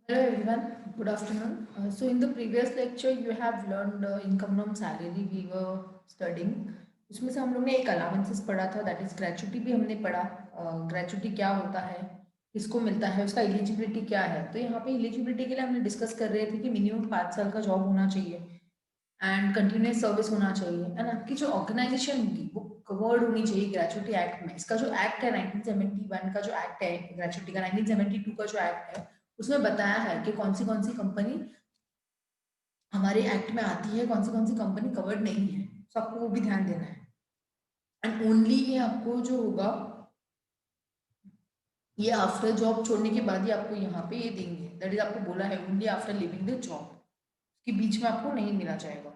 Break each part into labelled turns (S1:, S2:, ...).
S1: Hello everyone, good afternoon. So in the previous lecture you have learned income from salary we were studying. उसमें से हम लोग ने एक अलाउंसेस पढ़ा था, दैट इज ग्रेचुटी भी हमने पढ़ा। ग्रेचुटी क्या होता है, किसको मिलता है, उसका एलिजिबिलिटी क्या है। तो यहाँ पे एलिजिबिलिटी के लिए हमने डिस्कस कर रहे थे कि मिनिमम 5 साल का जॉब होना चाहिए एंड कंटिन्यूस सर्विस होना चाहिए, है ना। कि जो ऑर्गेनाइजेशन होगी वो कवर्ड होनी चाहिए ग्रेचुटी एक्ट में। इसका जो एक्ट है 1971 का, जो एक्ट है ग्रेचुटी का, 1972 का जो एक्ट है, उसमें बताया है कि कौन सी कंपनी हमारे एक्ट में आती है, कौन सी कंपनी कवर्ड नहीं है। तो आपको वो भी ध्यान देना है। एंड ओनली ये आपको जो होगा, ये आफ्टर जॉब छोड़ने के बाद ही आपको यहाँ पे ये देंगे। दैट इज आपको बोला है only after living the job, के बीच में आपको नहीं मिला जाएगा।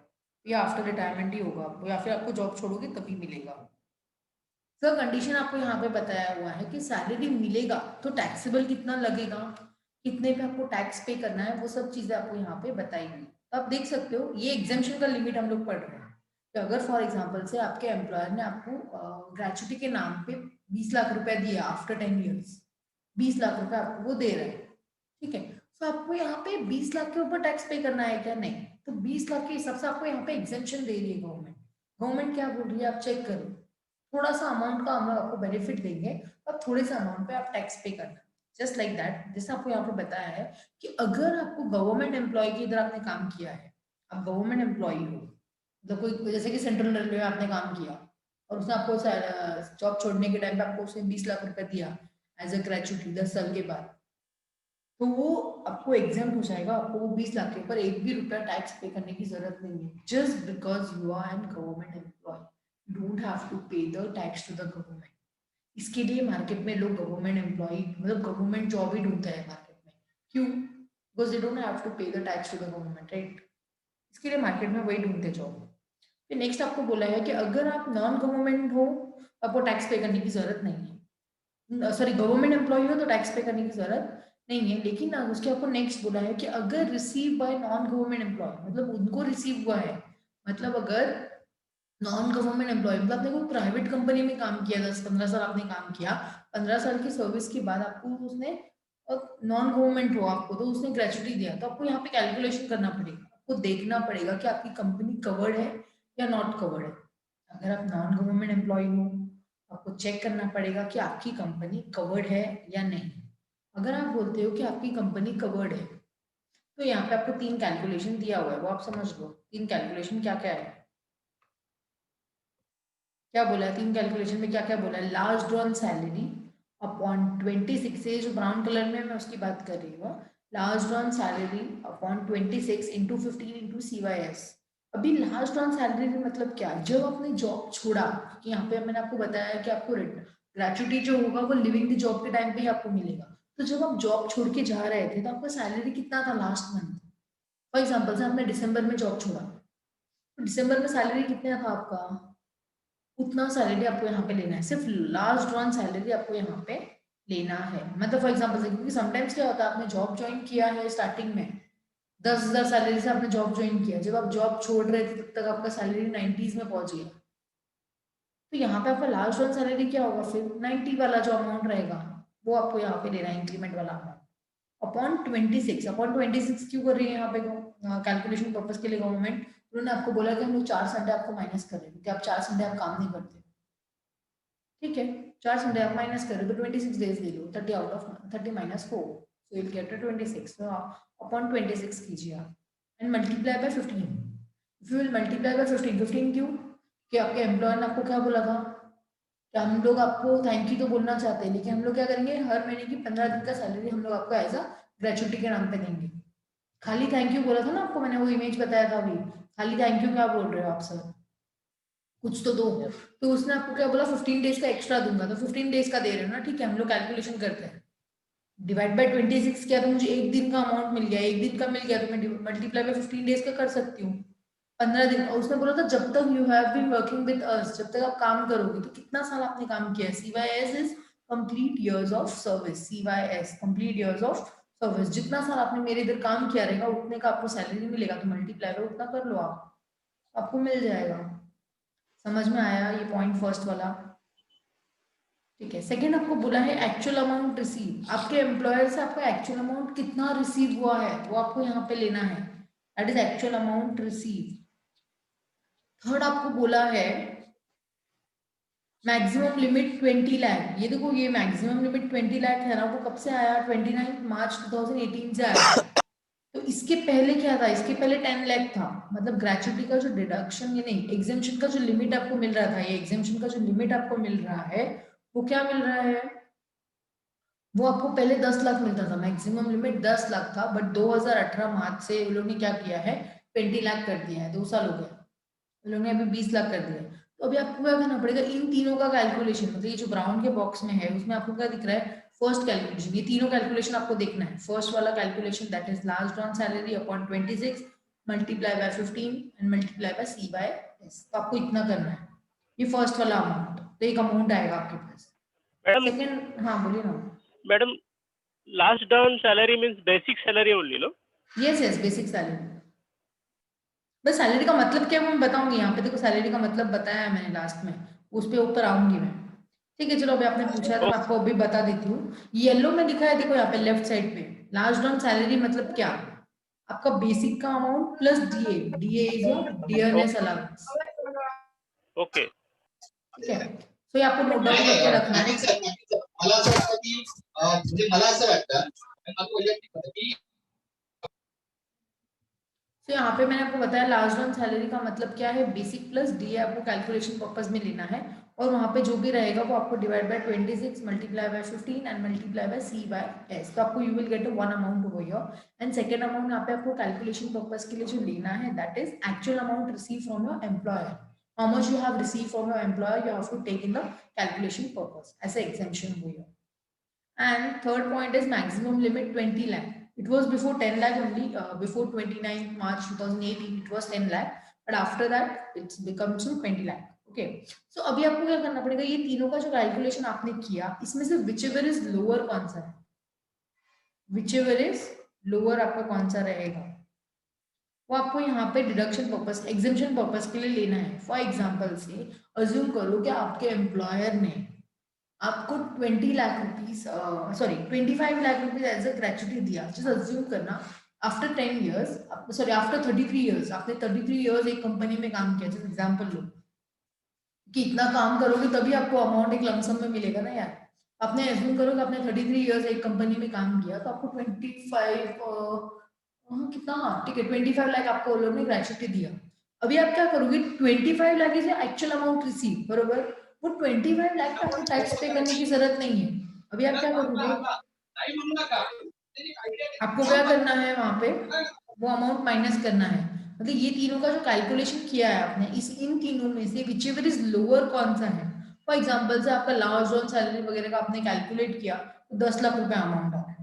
S1: या आफ्टर रिटायरमेंट ही होगा आपको, या फिर आपको जॉब छोड़ोगे तभी मिलेगा। सर कंडीशन आपको यहाँ पे बताया हुआ है कि सैलरी मिलेगा तो टैक्सेबल कितना लगेगा, कितने पे आपको टैक्स पे करना है, वो सब चीजें आपको यहाँ पे बताई गई। तो आप देख सकते हो ये एग्जामेशन का लिमिट हम लोग पढ़ रहे हैं कि अगर फॉर एग्जाम्पल से आपके एम्प्लॉयर ने आपको ग्रेचुटी के नाम पे 20 लाख रुपए दिया आफ्टर 10 ईयर्स, 20 लाख रुपए आपको वो दे रहे हैं, ठीक है। तो आपको यहाँ पे 20 लाख के ऊपर टैक्स पे करना है क्या? नहीं। तो 20 लाख के हिसाब से आपको यहाँ पे एग्जेम्पशन दे रही है गवर्नमेंट। गवर्नमेंट क्या बोल रही है आप चेक करो, थोड़ा सा अमाउंट का हम लोग आपको बेनिफिट देंगे और थोड़े से अमाउंट पे आप टैक्स पे करना। जस्ट लाइक दैट, जैसे आपको यहाँ पे बताया है कि अगर आपको गवर्नमेंट एम्प्लॉय की इधर आपने काम किया है, आप गवर्नमेंट एम्प्लॉय हो, मतलब कोई जैसे कि सेंट्रल रेलवे में आपने काम किया और उसने आपको जॉब छोड़ने के टाइम पे आपको उसने 20 लाख रुपए दिया एज अ ग्रेचुटी 10 साल के बाद, तो वो आपको एग्जाम हो जाएगा। आपको वो 20 लाख के ऊपर एक भी रुपया टैक्स पे करने की जरूरत नहीं है, just because you are an government employ. You don't have to pay the tax to the government. इसके लिए मार्केट में लोग गवर्नमेंट एम्प्लॉय मतलब गवर्नमेंट जॉब ही ढूंढते हैं मार्केट में। क्यों? Because they don't have to pay the tax to the government, right. इसके लिए मार्केट में वही ढूंढते जॉब। फिर नेक्स्ट आपको बोला है कि अगर आप नॉन गवर्नमेंट हो, आपको टैक्स पे करने की जरूरत नहीं है। सॉरी, गवर्नमेंट एम्प्लॉय हो तो टैक्स पे करने की जरूरत नहीं है। लेकिन उसके आपको नेक्स्ट बोला है कि अगर receive by non government employ, मतलब उनको रिसीव हुआ है, मतलब अगर नॉन गवर्नमेंट एम्प्लॉय मतलब आपने कोई प्राइवेट कंपनी में काम किया, 10-15 साल आपने काम किया, 15 साल की सर्विस के बाद आपको उसने नॉन गवर्नमेंट हो आपको तो उसने ग्रेचुटी दिया, तो आपको यहाँ पे कैलकुलेशन करना पड़ेगा। आपको देखना पड़ेगा कि आपकी कंपनी कवर्ड है या नॉट कवर्ड है। अगर आप नॉन गवर्नमेंट एम्प्लॉय हो, आपको चेक करना पड़ेगा कि आपकी कंपनी कवर्ड है या नहीं। अगर आप बोलते हो कि आपकी कंपनी कवर्ड है, तो यहाँ पे आपको 3 कैलकुलेशन दिया हुआ है, वो आप समझ लो। 3 कैलकुलेशन क्या क्या है, क्या बोला है 3 कैलकुलेशन में, क्या क्या बोला है। लास्ट ड्रॉन सैलरी अपॉन 26, ये जो ब्राउन कलर में मैं उसकी बात कर रही हूँ, last drawn salary upon 26 into 15 into CYS। अभी लास्ट ड्रॉन सैलरी मतलब क्या, जब आपने जॉब छोड़ा, क्योंकि यहाँ पे मैंने आपको बताया कि आपको ग्रेचुटी जो होगा वो लिविंग द जॉब के टाइम पे ही आपको मिलेगा। तो जब आप जॉब छोड़ के जा रहे थे तो आपका सैलरी कितना था लास्ट मंथ। फॉर एग्जाम्पल से आपने दिसंबर में जॉब छोड़ा, तो दिसंबर में सैलरी कितना था आपका, उतना सैलरी आपको यहाँ पे लेना है। सिर्फ लास्ट ड्रॉन सैलरी आपको यहाँ पे लेना है। मतलब फॉर एग्जाम्पल से, क्योंकि समटाइम्स क्या होता है, आपने जॉब ज्वाइन किया है स्टार्टिंग में 10,000 सैलरी से आपने जॉब ज्वाइन किया, जब आप जॉब छोड़ रहे थे तब तक आपका सैलरी 90s में पहुंच गया। तो यहाँ पे आपका लास्ट ड्रॉन सैलरी क्या होगा, फिर 90 वाला जो अमाउंट रहेगा वो आपको यहाँ पे लेना है, इंक्रीमेंट वाला अमाउंट अपॉन 26। अपॉन 26 क्यों कर रही है यहाँ पे कैलकुलेशन पर्पज के लिए गवर्नमेंट, उन्होंने आपको बोला कि हम लोग 4 संडे आपको माइनस कर रहे हैं, क्योंकि आप 4 संडे आप काम नहीं करते, ठीक है। 4 संडे आप माइनस करें तो 26 डेज ले लो, 30 माइनस 4, सो विल गेट 26। तो अपॉन 26 कीजिए आप and multiply by 15। If you will multiply by 15, 15 क्यों, कि आपके एम्प्लॉयर ने आपको क्या बोला था कि हम लोग आपको थैंक यू तो बोलना चाहते हैं, लेकिन हम लोग क्या करेंगे, हर महीने की 15 दिन का सैलरी हम लोग आपको एज अ ग्रेचुटी के नाम पे देंगे। खाली थैंक यू बोला था ना आपको, मैंने वो इमेज बताया था अभी। खाली थैंक यू क्या बोल रहे हो आप सर, कुछ तो दो। तो उसने आपको क्या बोला, 15 डेज का एक्स्ट्रा दूंगा, तो 15 डेज का दे रहे हो ना, ठीक है। हम लोग कैलकुलेशन करते हैं, डिवाइड बाय 26 किया तो मुझे एक दिन का अमाउंट मिल गया, एक दिन का मिल गया तो मैं मल्टीप्लाई बाय 15 डेज का कर सकती हूँ, 15 दिन। और उसने बोला था जब तक you have been working with us, जब तक आप काम करोगे, तो कितना साल आपने काम किया है। CYS is complete years of service, CYS complete years of service. जितना साल आपने मेरे इधर काम किया रहेगा उतने का आपको सैलरी मिलेगा, तो मल्टीप्लाई बाय उतना कर लो आप, आपको मिल जाएगा। समझ में आया ये पॉइंट फर्स्ट वाला? ठीक है। सेकंड आपको बोला है एक्चुअल अमाउंट रिसीव, आपके एम्प्लॉयर से आपका एक्चुअल अमाउंट कितना रिसीव हुआ है वो आपको यहाँ पे लेना है, that is actual amount receive. Third आपको बोला है मैक्सिमम लिमिट 20 लाख। ये देखो ये मैक्सिमम लिमिट 20 लाख है ना, वो कब से आया, 29 मार्च 2018 से आया। तो इसके पहले क्या था, इसके पहले 10 लाख था। मतलब ग्रेचुइटी का जो डिडक्शन, ये नहीं, एग्जेम्पशन का जो लिमिट आपको मिल रहा था, ये एग्जेम्पशन का जो लिमिट आपको मिल रहा है वो क्या मिल रहा है, वो आपको पहले 10 लाख मिलता था, मैक्सिमम लिमिट 10 लाख था। बट 2018 मार्च से उन लोगों ने क्या किया है, 20 लाख कर दिया है, 2 साल हो गया, उन लोगों ने अभी 20 लाख कर दिया है। तो अभी आपको क्या करना पड़ेगा, इन तीनों का कैलकुलेशन, मतलब ये जो ब्राउन के बॉक्स में है उसमें आपको क्या दिख रहा है, फर्स्ट कैलकुलेशन, ये तीनों कैलकुलेशन आपको देखना है। फर्स्ट वाला calculation that is last on salary upon 26 multiply by 15 and multiply by C by S. तो आपको इतना करना है, ये फर्स्ट वाला अमाउंट, तो एक अमाउंट आएगा आपके पास।
S2: मैडम
S1: सेकंड, हाँ बोलिए ना।
S2: Madam last down salary means basic salary only no?
S1: Yes yes, basic salary. बस सैलरी का मतलब क्या है वो मैं बताऊंगी, यहाँ पे देखो सैलरी का मतलब बताया है मैंने लास्ट में, उस पर ऊपर आऊंगी मैं। ठीक है चलो, अभी आपने पूछा है तो मैं आपको अभी बता देती हूँ। येलो में दिखा है देखो यहाँ पे लेफ्ट साइड पे, लास्ट ऑन सैलरी मतलब क्या, आपका बेसिक का amount plus DA, DA is your dearness allowance.
S2: Okay
S1: ठीक है, तो ये आपको नोट डाउन करके रखना है।
S3: मला असं वाटतं की
S1: तो यहाँ पे मैंने आपको बताया लास्ट ऑन सैलरी का मतलब क्या है, बेसिक प्लस डी आपको कैलकुलेशन पर्पज में लेना है, और वहाँ पे जो भी रहेगा वो आपको divide by 26 multiply by 15 and multiply by C by S. तो आपको you will get one amount over here. And second amount यहाँ पे आपको कैलकुलेशन पर्पज के लिए जो लेना है that is actual amount receive from your employer, how much you have receive from your employer you have to take in the calculation purpose, ऐसे exemption हुई है। And third point is maximum limit 20 lakh. It was before 10 lakh only, before 29 March 2018 it was 10 lakh, but after that it's become to 20 lakh. Okay, so अभी आपको क्या करना पड़ेगा, ये तीनों का जो कैलकुलेशन आपने किया इसमें से whichever is lower कौन सा है, whichever is lower आपका कौन सा रहेगा वो आपको यहाँ पे डिडक्शन पर्पस, एग्जाम्पशन पर्पस के लिए लेना है। फॉर एग्जाम्पल से अज्यूम करो कि आपके एम्प्लॉयर ने आपको 20 lakh rupees, sorry 25 lakh rupees as a gratuity दिया। जस्ट अज्यूम करना after 10 years, sorry after 33 years, आपने 33 इयर्स एक कंपनी में काम किया, जस्ट एग्जांपल लो कि इतना काम करोगे तभी आपको अमाउंट एक लमसम में मिलेगा ना यार। आपने एज्यूम करो कि आपने 33 इयर्स एक कंपनी में काम किया तो आपको 25 कितना, हाँ ठीक है 25 लाख आपको लोगों ने ग्रेचुटी दिया। अभी आप क्या करोगे, 25 lakh is actual amount receive, बरोबर, वो 25 लाख पे आपको टैक्स पे करने की जरूरत नहीं है। अभी आप क्या करोगे, आपको क्या करना है वहां पे, वो अमाउंट माइनस करना है। मतलब ये तीनों का जो कैलकुलेशन किया है आपने, इस इन तीनों में से विचएवर इज लोअर कौन सा है। फॉर एग्जांपल से आपका लास्ट ऑन सैलरी वगैरह का आपने कैलकुलेट किया तो 10 लाख रुपए अमाउंट आ रहा है।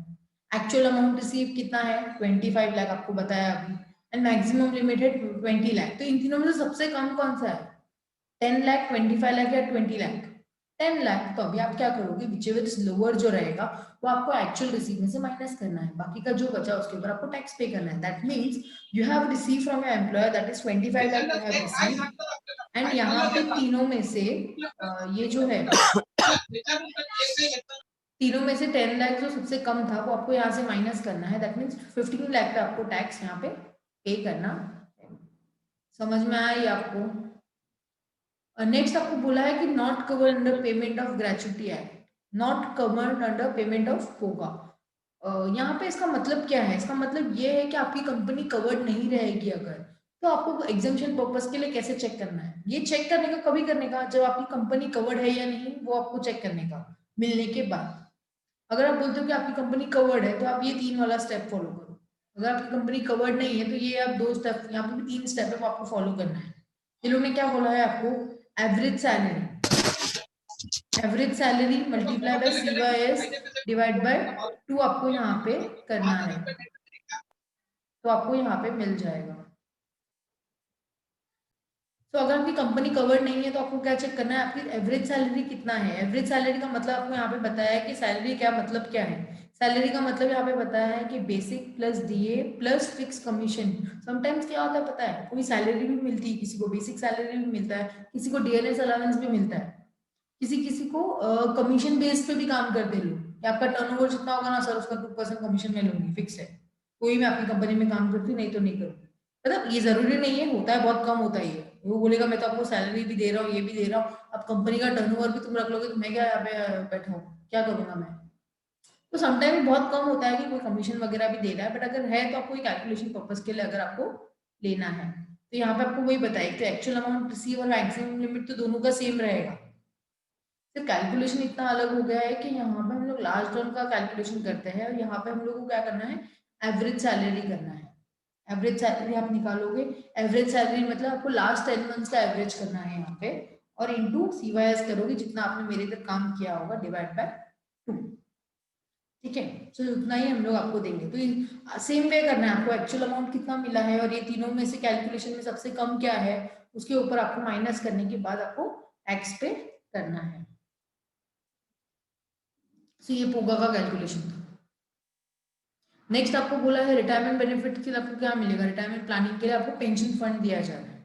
S1: एक्चुअल अमाउंट रिसीव कितना है, 25 लाख आपको बताया अभी, एंड मैक्सिमम लिमिट है 20 लाख। तो इन तीनों में से सबसे कम कौन सा है, 10 लाख, 25 लाख या 20 लाख, 10 लाख। तो अभी आप क्या करोगे, विचएवर इज लोअर जो रहेगा वो आपको एक्चुअल रिसीव में से माइनस करना है, बाकी का जो बचा उसके ऊपर आपको टैक्स पे करना है। That means you have receive from your employer that is 25 lakh you have receive, and यहाँ पे तीनों में से ये जो है तीनों में से 10 लाख जो सबसे कम था वो आपको यहाँ से माइनस करना है। दैट मीन्स 15 लाख पे आपको टैक्स यहाँ पे पे करना है। समझ में आया ये आपको। नेक्स्ट आपको बोला है कि not covered under payment of gratuity act, not covered under payment of होगा। यहाँ पे इसका मतलब क्या है, इसका मतलब ये है कि आपकी कंपनी कवर्ड नहीं रहेगी अगर, तो आपको एग्जाम्पशन पर्पस के लिए कैसे चेक करना है, ये चेक करने का कभी करने का जब आपकी कंपनी कवर्ड है या नहीं वो आपको चेक करने का मिलने के बाद। अगर आप बोलते हो कि आपकी कंपनी कवर्ड है तो आप ये 3 वाला स्टेप फॉलो करो। अगर आपकी कंपनी कवर्ड नहीं है तो ये आप 2 स्टेप, यहाँ पे भी 3 स्टेप है वो आपको फॉलो करना है। इन लोगों ने क्या बोला है आपको, average salary, average salary multiply by C Y S divide by 2 आपको यहाँ पे करना है, तो आपको यहाँ पे मिल जाएगा। तो अगर आपकी कंपनी कवर्ड नहीं है तो आपको क्या चेक करना है, आपकी एवरेज सैलरी कितना है। एवरेज सैलरी का मतलब आपको यहाँ पे बताया है कि सैलरी क्या मतलब क्या है। सैलरी का मतलब यहाँ पे बताया है कि basic plus DA plus fix commission. Sometimes क्या होता है पता है, कोई सैलरी भी मिलती है, किसी को बेसिक सैलरी भी मिलता है, किसी को डीएनएस अलाउंस भी मिलता है, किसी किसी को कमीशन बेस पे भी काम करते लोग, कि आपका टर्नओवर जितना होगा ना सर उसका 2% कमीशन मैं लूंगी, फिक्स है। कोई मैं आपकी कंपनी में काम करती हूँ, नहीं तो नहीं करूँगी। मतलब ये जरूरी नहीं है, होता है बहुत कम होता ही है। वो बोलेगा मैं तो आपको सैलरी भी दे रहा हूँ, ये भी दे रहा हूँ, अब कंपनी का टर्नओवर भी तुम रख लोगे तो मैं क्या यहाँ पे बैठा हूँ, क्या करूंगा मैं। तो समटाइम बहुत कम होता है कि कोई कमीशन वगैरह भी दे रहा है, बट अगर है तो आपको कैलकुलेशन पर्पज के लिए अगर आपको लेना है तो यहाँ पे आपको वही बताइए, तो एक्चुअल अमाउंट रिसीव और मैक्सिमम लिमिट तो दोनों का सेम रहेगा, सिर्फ कैलकुलेशन इतना अलग हो गया है कि यहाँ पे हम लोग लास्ट टर्म का कैलकुलेशन करते हैं और यहाँ पे हम लोग को क्या करना है, एवरेज सैलरी करना है। एवरेज सैलरी आप निकालोगे, एवरेज सैलरी मतलब आपको लास्ट 10 मंथ्स का एवरेज करना है यहाँ पे, और इंटू CYS करोगे, जितना आपने मेरे तक काम किया होगा डिवाइड बाय 2। ठीक है, तो उतना ही हम लोग आपको देंगे। तो सेम वे करना है आपको, एक्चुअल अमाउंट कितना मिला है और ये तीनों में से कैलकुलेशन में सबसे कम क्या है उसके ऊपर आपको माइनस करने के बाद आपको टैक्स पे करना है। तो ये पोगा का कैलकुलेशन था। नेक्स्ट आपको बोला है रिटायरमेंट बेनिफिट के लिए आपको क्या मिलेगा, रिटायरमेंट प्लानिंग के लिए आपको पेंशन फंड दिया जा रहा है,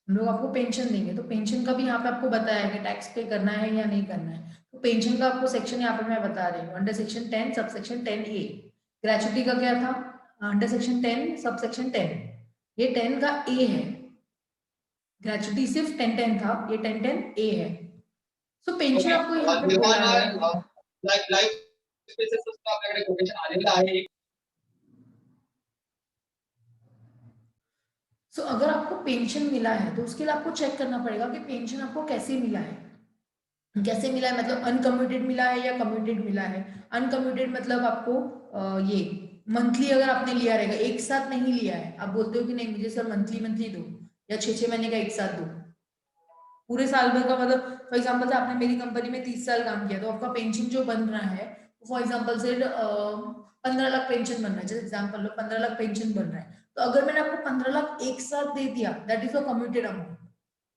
S1: हम लोग आपको पेंशन देंगे। तो पेंशन का भी यहाँ पे आपको बताया है कि टैक्स पे करना है या नहीं करना है। तो पेंशन का आपको सेक्शन यहाँ पे मैं बता रही हूँ, under section 10 sub section 10A। Gratuity का क्या था, अंडर सेक्शन 10 सब सेक्शन 10, ये 10 का A है, ग्रेचुटी सिर्फ 10-10 था, ये 10-10A है। सो पेंशन आपको यहाँ पे बोला है,
S3: लाइफ स्पेसिस उसका आपल्याकडे कोटेशन आलेलं आहे।
S1: सो अगर आपको पेंशन मिला है तो उसके लिए आपको चेक करना पड़ेगा कि पेंशन आपको कैसे मिला है। कैसे मिला है मतलब अनकम्यूटेड मिला है या कम्यूटेड मिला है। अनकम्यूटेड मतलब आपको ये मंथली अगर आपने लिया रहेगा, एक साथ नहीं लिया है, आप बोलते हो कि नहीं मुझे सर मंथली मंथली दो या 6-6 महीने का एक साथ दो, पूरे साल भर का, मतलब फॉर एग्जाम्पल से आपने मेरी कंपनी में 30 साल काम किया तो आपका पेंशन जो बन रहा है फॉर एग्जाम्पल से 15 लाख पेंशन बन रहा है, जैसे एग्जाम्पल लो 15 लाख पेंशन बन रहा है, तो अगर मैंने आपको 15 लाख एक साथ दे दिया that is a commuted amount.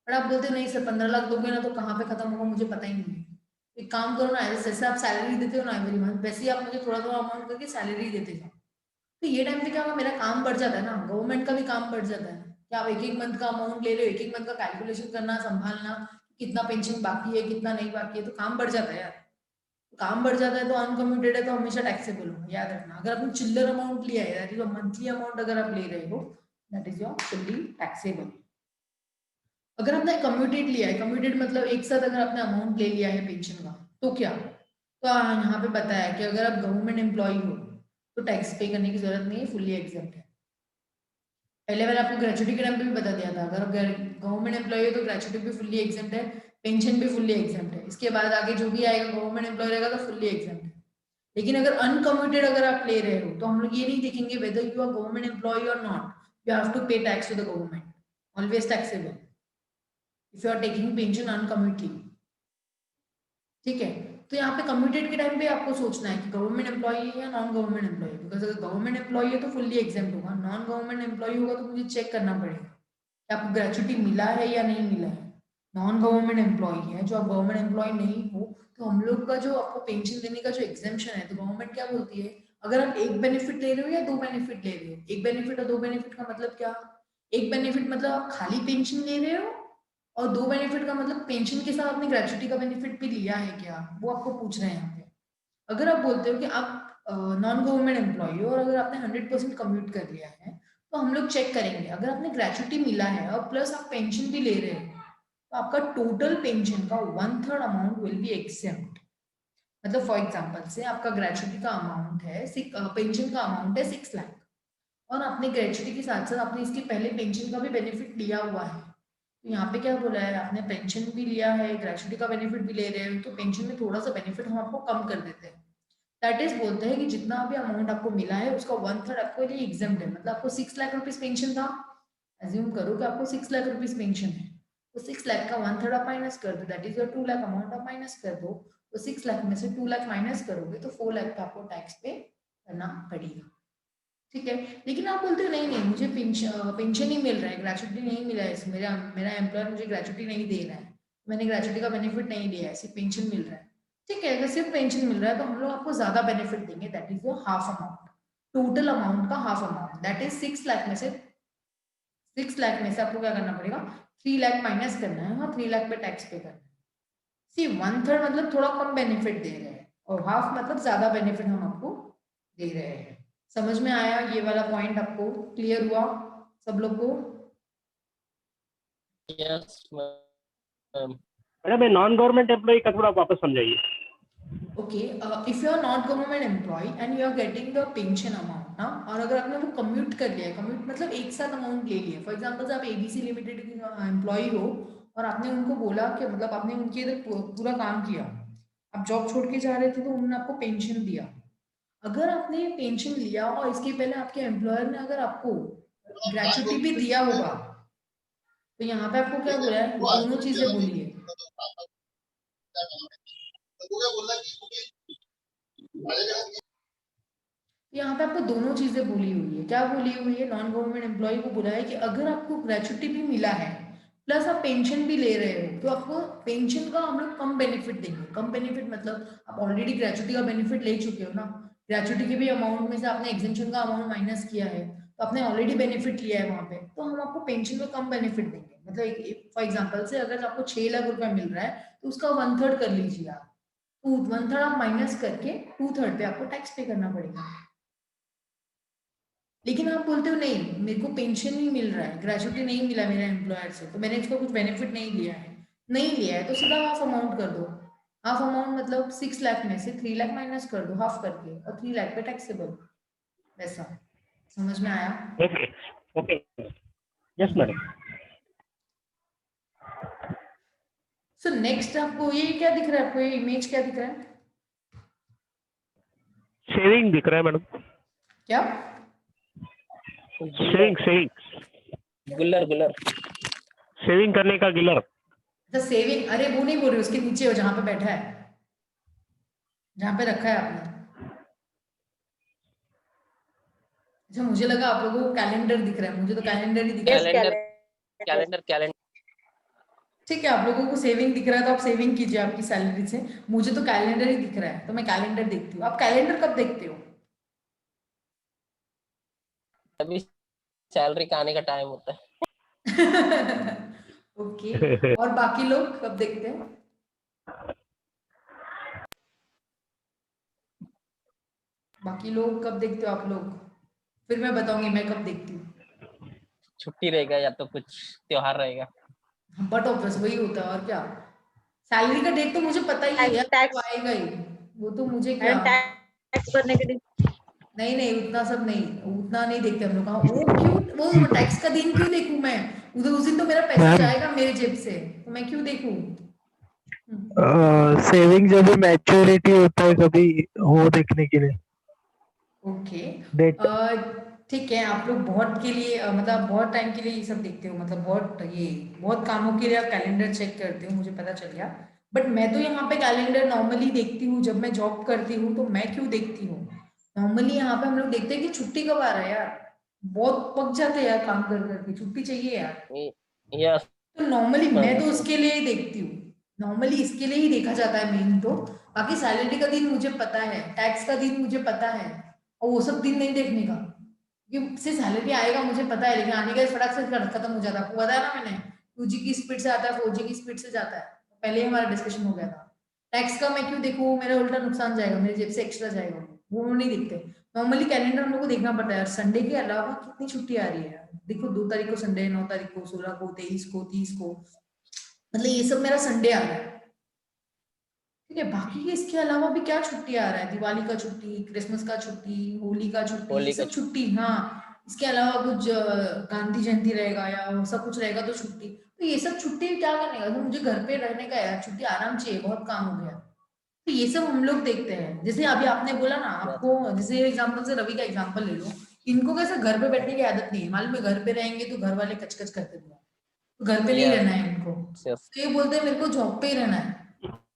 S1: पर आप बोलते हो नहीं सर 15 लाख दोगे ना तो कहाँ पे खत्म होगा मुझे पता ही नहीं है। एक काम करो ना, जैसे आप सैलरी देते हो ना एवरी मंथ, वैसे ही आप मुझे थोड़ा थोड़ा अमाउंट करके सैलरी देते जाओ। तो ये टाइम पे क्या होगा, मेरा काम बढ़ जाता है ना, गवर्नमेंट का भी काम बढ़ जाता है कि आप एक एक मंथ का अमाउंट ले रहे हो, एक एक मंथ का कैलकुलेशन करना संभालना, कितना पेंशन बाकी है कितना नहीं बाकी है, तो काम बढ़ जाता है यार। काम बढ़ जाता है तो अनकम्यूटेड है तो हमेशा टैक्सेबल होगा, याद रखना। अगर आपने चिल्लर अमाउंट लिया है दैट इज मंथली अमाउंट अगर आप ले रहे हो that is your fully taxable. अगर आपने कम्यूटेड लिया है, कम्यूटेड मतलब एक साथ अगर आपने अमाउंट ले लिया है पेंशन का, तो क्या, तो यहाँ पे बताया कि अगर आप गवर्नमेंट एम्प्लॉय हो तो टैक्स पे करने की जरूरत नहीं है, फुल्ली एग्जेम्प्ट है। पहले मैंने आपको ग्रेचुटी के टाइम पे भी बता दिया था, अगर आप गवर्नमेंट एम्प्लॉय हो तो ग्रेचुटी भी फुल्ली एग्जेम्प्ट है, पेंशन भी फुल्ली एग्जेम्प्ट है। इसके बाद आगे जो भी आएगा गवर्नमेंट एम्प्लॉय रहेगा तो फुल्ली एग्जेम्प्ट है। लेकिन अगर अनकम्यूटेड अगर आप ले रहे हो तो हम लोग ये नहीं देखेंगे whether you are government employ और not, you have to pay tax to the government, always taxable if you are taking pension uncommutedly. ठीक है, तो यहाँ पे कम्यूटेड के टाइम पे आपको सोचना है कि गवर्नमेंट एम्प्लॉय है या नॉन गवर्नमेंट एम्प्लॉय, बिकॉज अगर गवर्नमेंट एम्प्लॉय है तो फुल्ली एग्जाम्प्ट होगा, नॉन गवर्नमेंट एम्प्लॉय होगा तो मुझे चेक करना पड़ेगा कि आपको ग्रेचुटी मिला है या नहीं मिला है। नॉन गवर्नमेंट एम्प्लॉय है, जो आप गवर्नमेंट एम्प्लॉय नहीं हो, तो हम लोग का जो आपको पेंशन देने का जो एग्जाम्पशन है, तो गवर्नमेंट क्या बोलती है, अगर आप एक बेनिफिट ले रहे हो या दो बेनिफिट ले रहे हो, एक बेनिफिट और दो बेनिफिट का मतलब क्या, एक बेनिफिट मतलब आप खाली पेंशन ले रहे हो, और दो बेनिफिट का मतलब पेंशन के साथ आपने ग्रेचुटी का बेनिफिट भी लिया है क्या, वो आपको पूछ रहे हैं यहाँ पे। अगर आप बोलते हो कि आप नॉन गवर्नमेंट एम्प्लॉय हो और अगर आपने 100% कम्यूट कर लिया है, तो हम लोग चेक करेंगे, अगर आपने ग्रेचुटी मिला है और प्लस आप पेंशन भी ले रहे हो, तो आपका टोटल पेंशन का 1/3 अमाउंट विल बी एक्सेप्ट। मतलब फॉर एग्जाम्पल से आपका ग्रेचुटी का अमाउंट है, पेंशन का अमाउंट है 6 लाख, और आपने ग्रेचुटी के साथ साथ आपने इसके पहले पेंशन का भी बेनिफिट लिया हुआ है, तो यहाँ पे क्या बोला है, आपने पेंशन भी लिया है ग्रेचुटी का बेनिफिट भी ले रहे हो, तो पेंशन में थोड़ा सा बेनिफिट हम आपको कम कर देते हैं। दैट इज बोलते हैं कि जितना भी अमाउंट आपको मिला है उसका 1/3 आपको लिए एग्जाम्प्ट है। मतलब आपको 6 लाख रुपीज पेंशन था, एज्यूम करो कि आपको 6 लाख रुपीज पेंशन है, तो 6 लाख का 1/3 आप माइनस कर दो, that is your 2 lakh amount आप माइनस कर दो, तो 6 लाख में से 2 लाख माइनस करोगे तो 4 लाख का आपको टैक्स पे करना पड़ेगा। ठीक है, लेकिन आप बोलते हो नहीं नहीं मुझे पेंशन ही मिल रहा है, ग्रेचुटी नहीं मिला है, मेरा मेरा एम्प्लॉयर मुझे ग्रेचुटी नहीं दे रहा है, मैंने ग्रेचुटी का बेनिफिट नहीं लिया है, सिर्फ पेंशन मिल रहा है। ठीक है, अगर सिर्फ पेंशन मिल रहा है तो हम लोग आपको ज्यादा बेनिफिट देंगे, that is your half amount, total amount का half amount, that is 6 lakh में से 6 लाख में से आपको क्या करना पड़ेगा, 3 लाख माइनस करना है, हाँ 3 लाख पे टैक्स पे करना है। सी 1/3 मतलब थोड़ा कम बेनिफिट दे रहे हैं और हाफ मतलब ज्यादा बेनिफिट हम आपको दे रहे हैं। समझ में आया ये वाला पॉइंट? आपको क्लियर हुआ सब लोग को?
S4: Yes ma'am.
S2: मैडम ये नॉन गवर्नमेंट एम्प्लॉय का थोड़ा वापस समझाइए।
S1: Okay, if you are not government employ and you are getting the pension amount ना, और अगर आपने वो कम्यूट कर लिया है, कम्यूट मतलब एक साथ अमाउंट ले लिया, फॉर एग्जांपल आप एबीसी लिमिटेड की एम्प्लॉय हो और आपने उनको बोला कि मतलब आपने उनके इधर पूरा काम किया, आप जॉब छोड़ के जा रहे थे तो उन्होंने आपको पेंशन दिया। अगर आपने पेंशन लिया और इसके पहले आपके एम्प्लॉयर ने अगर आपको ग्रेचुटी भी दिया होगा, तो यहाँ पे आपको क्या बोला है? दोनों चीजें बोली है। यहाँ पे आपको दोनों चीजें बोली हुई है। क्या बोली हुई है? नॉन गवर्नमेंट एम्प्लॉय को बोला है कि अगर आपको ग्रेचुटी भी मिला है प्लस आप पेंशन भी ले रहे हो, तो आपको पेंशन का हम लोग कम बेनिफिट देंगे। कम बेनिफिट मतलब आप ऑलरेडी ग्रेचुटी का बेनिफिट ले चुके हो ना, ग्रेचुटी के भी अमाउंट में से आपने एग्जेम्पशन का अमाउंट माइनस किया है, तो आपने ऑलरेडी बेनिफिट लिया है वहां पे, तो हम आपको पेंशन में कम बेनिफिट देंगे। मतलब फॉर एग्जाम्पल से अगर आपको 6 लाख रुपया मिल रहा है तो उसका 1/3 कर लीजिए आप, तो 1/3 आप माइनस करके 2/3 पे आपको टैक्स पे करना पड़ेगा। लेकिन आप बोलते हो नहीं मेरे को पेंशन नहीं मिल रहा है, ग्रेचुटी नहीं मिला मेरे एम्प्लॉयर से, तो मैंने इसका कुछ बेनिफिट नहीं लिया है, नहीं लिया है, तो सीधा हाफ अमाउंट कर दो। हाफ अमाउंट मतलब 6 लाख में से 3 लाख माइनस कर दो हाफ करके, और 3 लाख पे टैक्सेबल। वैसा समझ में आया?
S2: Okay okay yes madam.
S1: So next आपको ये क्या दिख रहा है? आपको ये इमेज क्या दिख रहा है?
S2: सेविंग दिख रहा है मैडम।
S1: क्या?
S2: सेविंग सेविंग
S4: गुल्लर गुल्लर।
S2: सेविंग करने का गिलर।
S1: द सेविंग, अरे वो नहीं बोल रही, उसके नीचे हो जहां पे बैठा है, जहां पे रखा है आपने। अच्छा, मुझे लगा आप लोगों को कैलेंडर दिख रहा है, मुझे तो कैलेंडर ही दिख रहा है।
S4: Calendar calendar calendar.
S1: ठीक है, आप लोगों को सेविंग दिख रहा है तो आप सेविंग कीजिए आपकी सैलरी से, मुझे तो कैलेंडर ही दिख रहा है तो मैं कैलेंडर देखती हूँ। आप कैलेंडर कब देखते हो?
S4: अभी सैलरी का आने का टाइम होता है।
S1: ओके, और बाकी लोग कब देखते हैं? बाकी लोग कब देखते हो आप लोग? फिर मैं बताऊंगी मैं कब देखती हूँ।
S4: छुट्टी रहेगा या तो कुछ त्योहार रहेगा।
S1: बट ऑब्वियस वही होता है, और क्या। सैलरी का डेट तो मुझे पता ही है यार,
S5: टैक्स
S1: वो आएगा ही, वो तो मुझे क्या।
S5: टैक्स भरने के दिन।
S1: नहीं नहीं, उतना सब नहीं, उतना नहीं देखते हम लोग। हाँ, वो क्यों, वो टैक्स का दिन क्यों देखूं मैं? उधर उस दिन तो मेरा पैसा जाएगा मेरे जेब से, तो मैं क्यों देखूं?
S6: सेविंग जब भी मैच्योरिटी होता है कभी, वो देखने के लिए
S1: ओके,
S6: डेट।
S1: ठीक है। आप लोग बहुत के लिए मतलब बहुत टाइम के लिए ये सब देखते हो, मतलब बहुत कामों के लिए आप कैलेंडर चेक करते हो, मुझे पता चल गया। बट मैं तो यहाँ पे कैलेंडर नॉर्मली देखती हूँ जब मैं जॉब करती हूँ, तो मैं क्यों देखती हूँ? नॉर्मली यहाँ पे हम लोग देखते हैं कि छुट्टी कब आ रहा है यार, बहुत पक जाते हैं यार काम कर करके, छुट्टी चाहिए यार।
S4: यस
S1: तो नॉर्मली मैं तो
S4: मैम।
S1: उसके लिए ही देखती हूँ, नॉर्मली इसके लिए ही देखा जाता है मेन तो। बाकी सैलरी का दिन मुझे पता है, टैक्स का दिन मुझे पता है, और वो सब दिन नहीं देखने का, क्योंकि से सैलरी आएगा मुझे पता है, लेकिन आने का फटाक से खत्म हो जाता है। आपको बताया ना मैंने, 2G की स्पीड से आता है, 4G की स्पीड से जाता है, पहले ही हमारा डिस्कशन हो गया था। टैक्स का मैं क्यों देखूँ, मेरा उल्टा नुकसान जाएगा, मेरे जेब से एक्स्ट्रा जाएगा, वो नहीं दिखते। नॉर्मली कैलेंडर हम लोग को देखना पड़ता है, संडे के अलावा कितनी छुट्टी आ रही है यार। देखो 2 तारीख को संडे है, 9 तारीख को, 16 को, 23 को, 30 को, मतलब ये सब मेरा संडे आ रहा है। ठीक है, बाकी के इसके अलावा भी क्या छुट्टी आ रहा है? दिवाली का छुट्टी, क्रिसमस का छुट्टी, होली का छुट्टी, ये
S4: होली का
S1: सब छुट्टी। हाँ, इसके अलावा कुछ गांधी जयंती रहेगा या सब कुछ रहेगा तो छुट्टी। तो ये सब छुट्टी क्या करने का? तो मुझे घर पे रहने का यार, छुट्टी आराम चाहिए, बहुत काम हो गया। तो ये सब हम लोग देखते हैं। जैसे अभी आपने बोला ना, आपको जैसे एग्जाम्पल से रवि का एग्जाम्पल ले लो, इनको कैसे घर पे बैठने की आदत नहीं है, मालूम है? घर पे रहेंगे तो घर वाले कचकच करते हैं, तो घर पे नहीं
S4: यस
S1: रहना है इनको,
S4: यस।
S1: तो ये बोलते हैं मेरे को जॉब पे ही रहना है।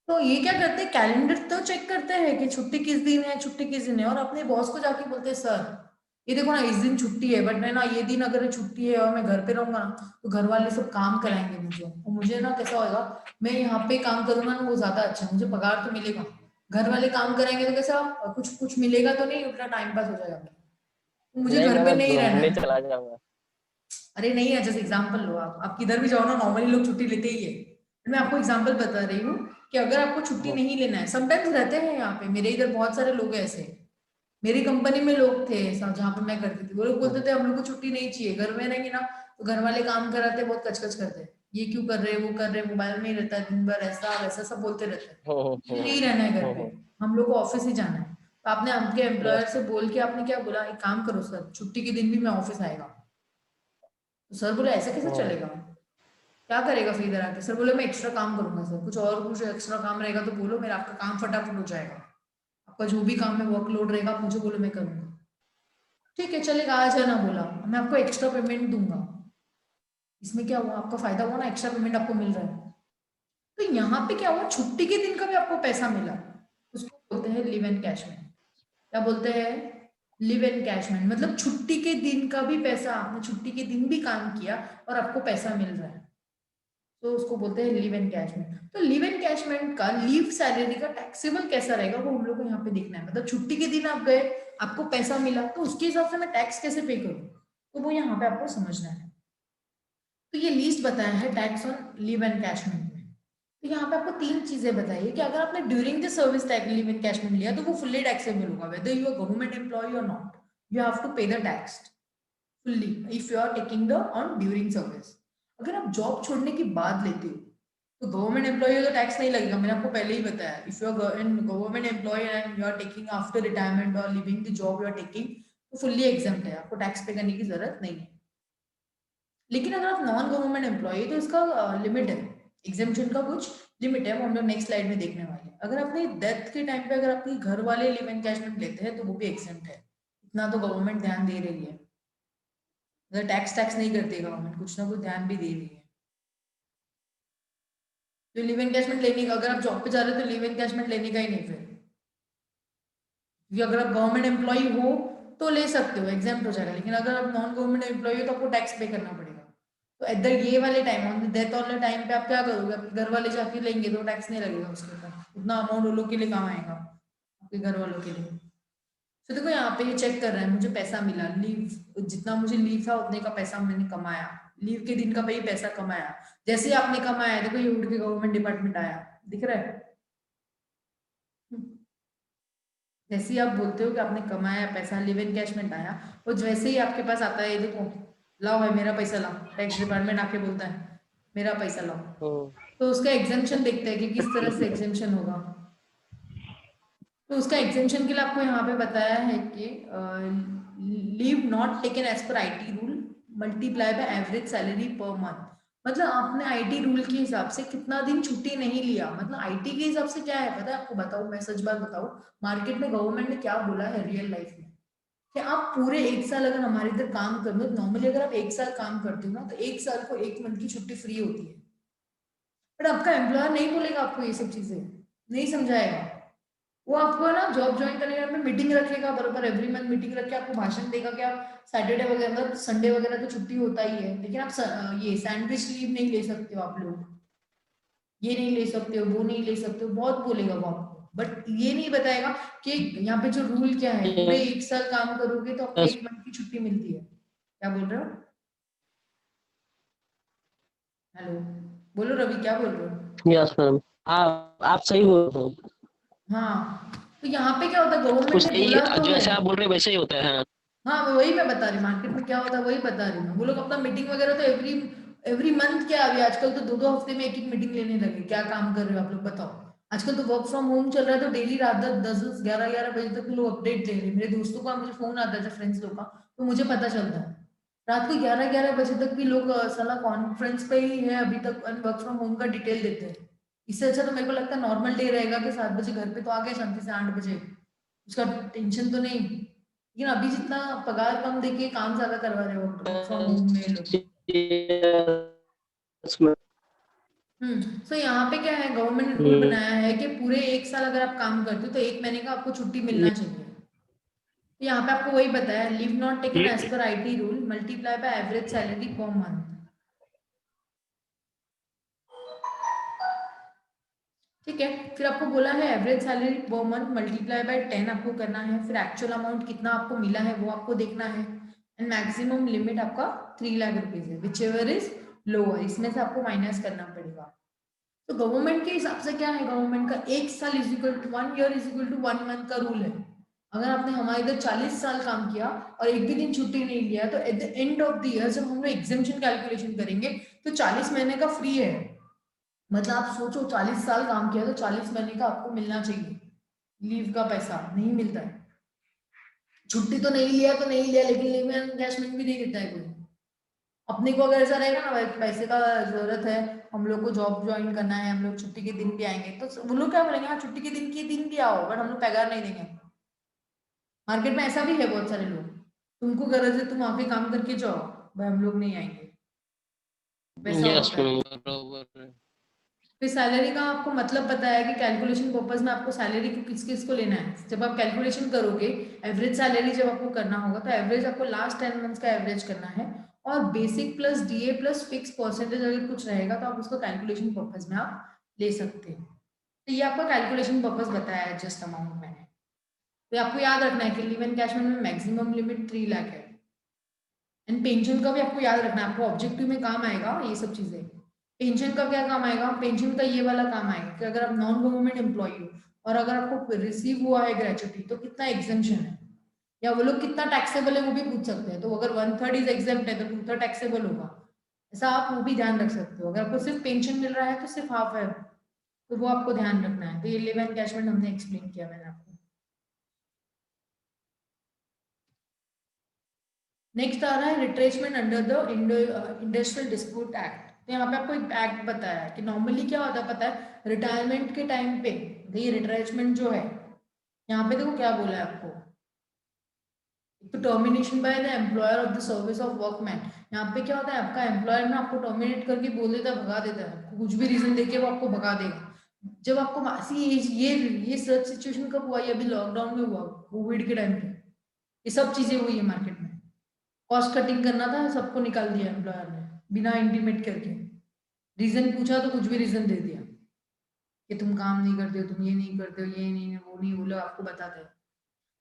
S1: तो ये क्या करते हैं, कैलेंडर तो चेक करते हैं कि छुट्टी किस दिन है, छुट्टी किस दिन है, और अपने बॉस को जाके बोलते हैं सर ये देखो ना, इस दिन छुट्टी है, बट मैं ना ये दिन अगर छुट्टी है और मैं घर पे रहूंगा ना, तो घर वाले सब काम कराएंगे मुझे, और मुझे ना कैसा होगा, मैं यहाँ पे काम करूंगा ना वो ज्यादा अच्छा है, मुझे पगार तो मिलेगा, घर वाले काम कराएंगे तो कैसा कुछ कुछ मिलेगा तो नहीं, उतना टाइम पास हो जाएगा, तो मुझे
S4: नहीं
S1: घर
S4: मैं
S1: पे
S4: बस
S1: नहीं रहना
S4: घूमने
S1: है।
S4: चला जाऊंगा।
S1: अरे नहीं है, जैसे एग्जाम्पल लो आप किधर भी जाओ ना, नॉर्मली लोग छुट्टी लेते ही है, मैं आपको एग्जांपल बता रही हूँ कि अगर आपको छुट्टी नहीं लेना है, समटाइम्स रहते हैं यहाँ पे, मेरे इधर बहुत सारे लोग ऐसे, मेरी कंपनी में लोग थे ऐसा जहाँ पे मैं करती थी, वो लोग बोलते थे हम लोग को छुट्टी नहीं चाहिए, घर में रहेंगे ना तो घर वाले काम कराते, बहुत कचकच करते हैं, ये क्यों कर रहे वो कर रहे, मोबाइल में ही रहता है दिन भर, ऐसा वैसा सब बोलते रहते हैं, मुझे नहीं रहना है घर पे, हम लोग को ऑफिस ही जाना है। तो आपने आपके एम्प्लॉयर से बोल के आपने क्या बोला, एक काम करो सर, छुट्टी के दिन भी मैं ऑफिस आएगा। तो सर बोले ऐसे कैसे चलेगा, क्या करेगा फिर इधर आके, सर बोले मैं एक्स्ट्रा काम करूंगा सर, कुछ एक्स्ट्रा काम रहेगा तो बोलो, मेरा आपका काम फटाफट हो जाएगा, आपका जो भी काम में वर्कलोड रहेगा आप मुझे बोलो, मैं करूंगा। ठीक है चलेगा, आ जाना बोला, मैं आपको एक्स्ट्रा पेमेंट दूंगा। इसमें क्या हुआ, आपका फायदा हुआ ना, एक्स्ट्रा पेमेंट आपको मिल रहा है। तो यहाँ पे क्या हुआ, छुट्टी के दिन का भी आपको पैसा मिला, उसको बोलते हैं लिव एंड कैशमेंट। क्या बोलते हैं, लिव एंड कैशमेंट, मतलब छुट्टी के दिन का भी पैसा, आपने छुट्टी के दिन भी काम किया और आपको पैसा मिल रहा है, तो उसको बोलते हैं लिव एंड कैशमेंट। तो लिव एंड कैशमेंट का लीव सैलरी का टैक्सेबल कैसा रहेगा वो हम लोग को यहाँ पे देखना है, मतलब छुट्टी के दिन आप गए, आपको पैसा मिला, तो उसके हिसाब से मैं टैक्स कैसे पे करूँ, तो वो यहाँ पे आपको समझना है। तो ये लिस्ट बताया है टैक्स ऑन लीव एंड कैशमेंट में। तो यहाँ पे आपको तीन चीजें बताइए कि अगर आपने during the service tax leave and encashment लिया तो वो फुल्ली टैक्सेबल होगा, whether you are government employ और not, you have to pay the tax fully if you are taking the on during service. अगर आप जॉब छोड़ने के बाद लेते हो तो गवर्नमेंट एम्प्लॉय तो टैक्स नहीं लगेगा, मैंने आपको पहले ही बताया, if you are in government employ and you are taking after retirement और living the job you are taking, तो फुल्ली एग्जम्प्ट है, आपको टैक्स पे करने की जरूरत नहीं है। लेकिन अगर आप नॉन गवर्नमेंट एम्प्लॉय है तो इसका लिमिट है, एग्जेम्पशन का कुछ लिमिट है, वो हम लोग नेक्स्ट स्लाइड में देखने वाले हैं। अगर अपनी डेथ के टाइम पे अगर अपनी घर वाले लिव एंड कैशमेंट लेते हैं तो वो भी एग्जेम्प्ट है, इतना तो गवर्नमेंट ध्यान दे रही है, अगर टैक्स नहीं करती गवर्नमेंट, कुछ ना कुछ ध्यान भी दे रही है। तो लिव एंड कैशमेंट लेने का, अगर आप जॉब पे जा रहे हो तो लिव एंड कैशमेंट लेने का ही नहीं, फिर अगर आप गवर्नमेंट एम्प्लॉय हो तो ले सकते हो, एग्जाम्प्ट हो जाएगा, लेकिन अगर आप नॉन गवर्नमेंट एम्प्लॉय हो तो आपको टैक्स पे करना पड़ेगा। तो इधर ये वाले टाइम ऑन डेथ वाले टाइम पे आप क्या करोगे, आपके घर वाले जाके लेंगे तो टैक्स नहीं लगेगा उसके ऊपर, उतना अमाउंट वो लोग के लिए काम आएगा, आपके घर वालों के लिए। तो देखो यहाँ पे ये चेक कर रहा है, मुझे पैसा मिला, लीव जितना मुझे लीव था उतने का पैसा मैंने कमाया, लीव के दिन का भाई पैसा कमाया, जैसे ही आपने कमाया देखो ये उड़ के गवर्नमेंट डिपार्टमेंट आया, दिख रहा है, जैसे ही आप बोलते हो कि आपने कमाया पैसा, लिव इन कैशमेंट आया, और जैसे ही आपके पास आता है ये देखो, लाओ भाई मेरा पैसा लाओ, टैक्स डिपार्टमेंट आके बोलता है मेरा पैसा लाओ, तो उसका एग्जेम्पशन देखते हैं कि किस तरह से एग्जेम्पशन होगा। तो उसका एग्जेम्पशन के लिए आपको यहाँ पे बताया है कि leave not taken as per IT rule multiply by average salary per month, मतलब आपने आईटी रूल के हिसाब से कितना दिन छुट्टी नहीं लिया, मतलब आईटी के हिसाब से क्या है पता है आपको, बताऊं मैं सच बात बताऊं, मार्केट में गवर्नमेंट ने क्या बोला है रियल लाइफ में, कि आप पूरे एक साल अगर हमारे इधर काम कर लो, नॉर्मली अगर आप एक साल काम करते हो ना तो एक साल को एक मंथ की छुट्टी फ्री होती है, बट आपका एम्प्लॉयर नहीं बोलेगा आपको ये सब चीजें, नहीं समझाएगा, वो आपको ना जॉब ज्वाइन करने के बाद में मीटिंग रखेगा बराबर, एवरी मंथ मीटिंग रख के आपको भाषण देगा कि आप सैटरडे वगैरह मतलब संडे वगैरह तो छुट्टी होता ही है, लेकिन आप ये सैंडविच लीव नहीं ले सकते हो आप लोग, ये नहीं ले सकते हो, वो नहीं ले सकते हो, बहुत बोलेगा वो आपको, बट ये नहीं बताएगा कि यहाँ पे जो रूल क्या है, पूरे एक साल काम करोगे तो आपको एक मंथ की छुट्टी मिलती है। क्या बोल रहे हो, हेलो, बोलो रवि क्या बोल रहे हो।
S4: यस मैम, आप सही बोल रहे हो,
S1: हाँ तो यहाँ पे क्या होता है, गवर्नमेंट
S4: कुछ
S1: ने
S4: सही
S1: बोला तो है,
S4: जैसे आप बोल रहे हो वैसे ही होता है।
S1: हाँ वही मैं बता रही, मार्केट में क्या होता है वही बता रही हूँ, वो लोग अपना मीटिंग वगैरह तो एवरी एवरी मंथ क्या, अभी आजकल तो 2-2 हफ्ते में एक मीटिंग लेने लगे, क्या काम कर रहे हो आप लोग बताओ, आजकल तो वर्क फ्रॉम होम चल रहा है तो डेली रात 10-11 बजे तक लोग अपडेट दे रहे हैं, मेरे दोस्तों का मुझे फोन आता है फ्रेंड्स लोग का, तो मुझे पता चलता है रात को 11-11 बजे तक भी लोग साला कॉन्फ्रेंस पे ही है अभी तक, वर्क फ्रॉम होम का डिटेल देते हैं। इससे अच्छा तो मेरे को लगता है नॉर्मल डे रहेगा कि 7 बजे घर पे तो आ गए शांति से 8 बजे, उसका टेंशन तो नहीं, लेकिन अभी जितना पगार कम देके काम ज्यादा करवा रहे हो फ्रॉम होम में लोग। तो यहाँ पे क्या है, गवर्नमेंट ने रूल बनाया है कि पूरे एक साल अगर आप काम करते हो तो 1 महीने का आपको छुट्टी मिलना चाहिए। तो यहाँ पे आपको वही बताया, leave not taken as per IT rule multiply by average salary per month. ठीक है, फिर आपको बोला है average salary per month multiply by 10 आपको करना है, फिर एक्चुअल अमाउंट कितना आपको मिला है वो आपको देखना है, एंड मैक्सिमम लिमिट आपका 3 लाख रुपीज है, विच एवर इज लोअर, इसमें से आपको माइनस करना पड़ेगा। तो गवर्नमेंट के हिसाब से क्या है, गवर्नमेंट का 1 साल is equal to 1 year is equal to 1 month का रूल है। अगर आपने हमारे इधर 40 साल काम किया और एक भी दिन छुट्टी नहीं लिया, तो at the end of the year जब हम लोग एग्जामिशन कैलकुलेशन करेंगे तो 40 महीने का फ्री है। मतलब आप सोचो 40 साल काम किया तो 40 महीने का आपको मिलना चाहिए लीव का पैसा, नहीं मिलता है। छुट्टी तो नहीं लिया तो नहीं लिया, लेकिन लीव एनकैशमेंट भी नहीं देता है कोई। अपने को अगर ऐसा रहेगा ना भाई पैसे का जरूरत है, हम लोग को जॉब ज्वाइन करना है, हम लोग छुट्टी के दिन भी आएंगे, तो वो लोग क्या बोलेंगे, हाँ छुट्टी के दिन भी आओ, बट हम लोग पगार नहीं देंगे। मार्केट में ऐसा भी है, बहुत सारे लोग, तुमको गरज है तुम आके काम करके जाओ, भाई हम लोग नहीं आएंगे, वैसा
S4: यस
S1: होता है।
S4: बरोबर है।
S1: फिर सैलरी का आपको मतलब पता है कि कैलकुलेशन पर्पज में आपको सैलरी को किस किस को लेना है। जब आप कैलकुलेशन करोगे एवरेज सैलरी जब आपको करना होगा, तो एवरेज आपको लास्ट 10 मंथ्स का एवरेज करना है, और basic plus DA plus fix percentage अगर कुछ रहेगा तो आप उसको कैलकुलेशन पर्पज में आप ले सकते हैं। तो ये आपका कैलकुलेशन पर्पज बताया है जस्ट अमाउंट मैंने। तो आपको याद रखना है कि लीव एनकैशमेंट में मैक्सिमम लिमिट 3 लाख है। एंड पेंशन का भी आपको याद रखना है, आपको ऑब्जेक्टिव में काम आएगा ये सब चीजें। पेंशन का क्या काम आएगा, पेंशन का ये वाला काम आएगा कि अगर आप नॉन गवर्नमेंट एम्प्लॉय हो और अगर आपको रिसीव हुआ है ग्रेचुटी, तो कितना एग्जेम्पशन है, या वो लोग कितना टैक्सेबल है वो भी पूछ सकते हैं। तो अगर 1/3 इज एग्जेम्प्ट है तो 2/3 टैक्सेबल होगा, ऐसा आप वो भी ध्यान रख सकते हो। अगर आपको सिर्फ पेंशन मिल रहा है तो सिर्फ हाफ है, तो वो आपको ध्यान रखना है। तो ये लीव एनकैशमेंट हमने एक्सप्लेन किया मैंने आपको। नेक्स्ट आ रहा है retrenchment under the industrial dispute act. तो यहाँ पे आपको एक एक्ट बताया है कि नॉर्मली क्या होता है पता है, रिटायरमेंट के टाइम पे ये रिट्रेचमेंट जो है, यहाँ पे देखो क्या बोला है आपको, तो termination by the employer of the service of workman. यहाँ पे क्या होता है, आपका एम्प्लॉयर ना आपको टर्मिनेट करके बोल देता है, भगा देता है, कुछ भी रीजन देके वो आपको भगा देगा। जब आपको ये सच सिचुएशन कब हुआ, ये अभी लॉकडाउन में हुआ, कोविड के टाइम पे ये सब चीजें हुई है मार्केट में। कॉस्ट कटिंग करना था, सबको निकाल दिया एम्प्लॉयर ने बिना इंटीमेट करके। रीजन पूछा तो कुछ भी रीजन दे दिया कि तुम काम नहीं करते हो, तुम ये नहीं करते हो, ये नहीं वो नहीं, वो लोग आपको बताते हैं।